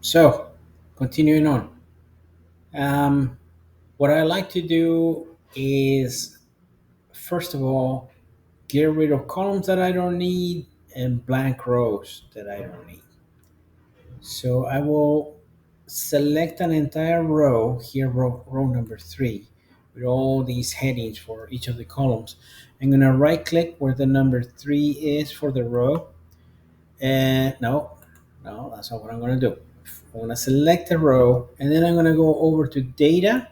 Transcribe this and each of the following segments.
So, continuing on, um, what I like to do is first of all get rid of columns that I don't need and blank rows that I don't need. So I will select an entire row here, row number three, with all these headings for each of the columns. I'm going to right click where the number three is for the row. And no, that's not what I'm going to do. I'm going to select a row and then I'm going to go over to data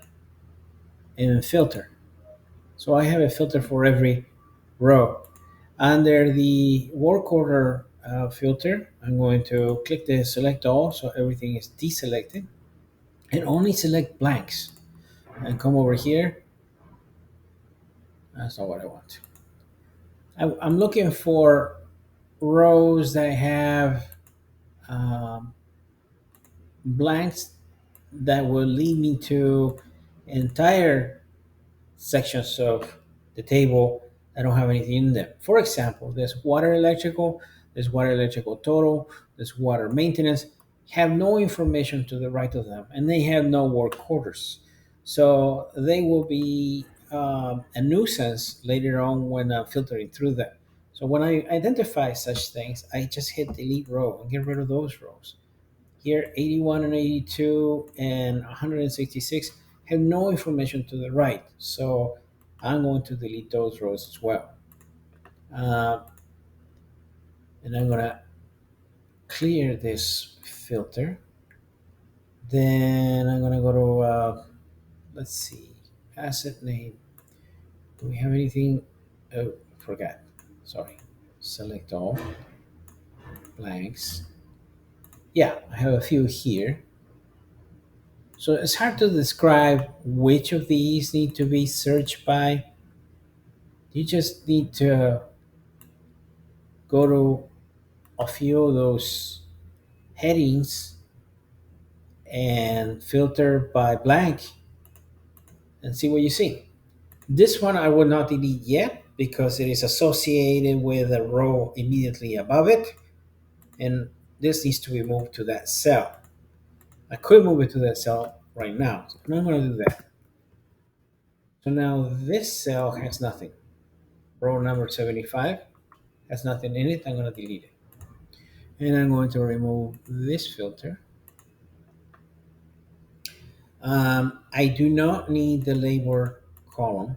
and filter. So I have a filter for every row. Under the work order filter, I'm going to click the select all so everything is deselected and only select blanks and come over here. That's not what I want. I'm looking for rows that have um, blanks that will lead me to entire sections of the table that don't have anything in them. For example, there's water electrical total, there's water maintenance, have no information to the right of them, and they have no work orders. So they will be a nuisance later on when I'm filtering through them. So when I identify such things, I just hit delete row and get rid of those rows. Here, 81 and 82 and 166 have no information to the right. So I'm going to delete those rows as well. Uh, and I'm going to clear this filter. Then I'm going to go to, let's see, asset name. Do we have anything? Oh, forgot. Sorry. Select all blanks. Yeah, I have a few here. So it's hard to describe which of these need to be searched by. You just need to go to a few of those headings and filter by blank and see what you see. This one I will not delete yet because it is associated with a row immediately above it, and this needs to be moved to that cell. I could move it to that cell right now, so I'm not going to do that. So now this cell has nothing. Row number 75 has nothing in it. I'm going to delete it. And I'm going to remove this filter. I do not need the labor column.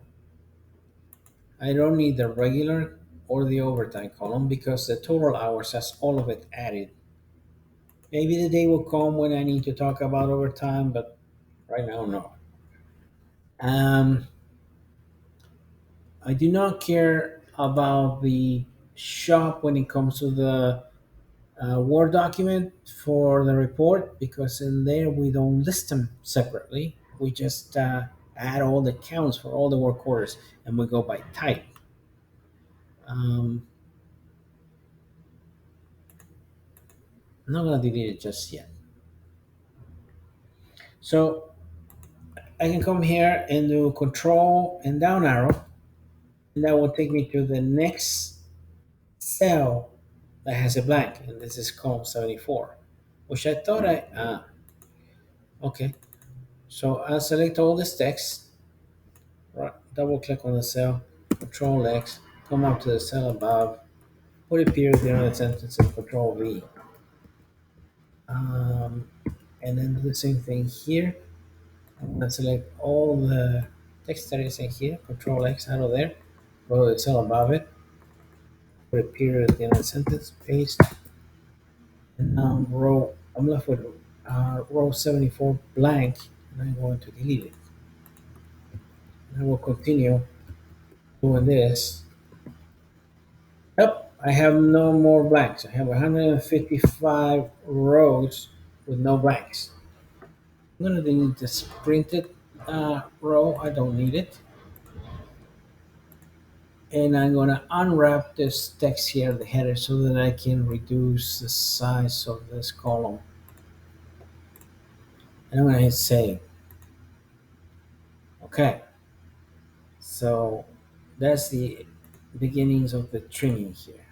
I don't need the regular or the overtime column because the total hours has all of it added. Maybe the day will come when I need to talk about overtime, but right now, no. Um, I do not care about the shop when it comes to the Word document for the report because in there we don't list them separately. We just add all the counts for all the work orders and we go by type. Um, I'm not going to delete it just yet. So I can come here and do control and down arrow, and that will take me to the next cell that has a blank, and this is column 74, which I thought okay. So I'll select all this text, right, double click on the cell, control X, come up to the cell above, put a period there on the sentence and control V. Um, and then do the same thing here. I'm gonna select all the text that is in here, control X out of there, go to the cell above it, put a period at the end of the sentence, paste, and now I'm left with row 74 blank, and I'm going to delete it. And I will continue doing this. Yep, I have no more blanks. I have 155 rows with no blanks. I'm gonna delete this printed row. I don't need it. And I'm gonna unwrap this text here, the header, so that I can reduce the size of this column. And I'm gonna hit save. Okay, so that's the beginnings of the trimming here.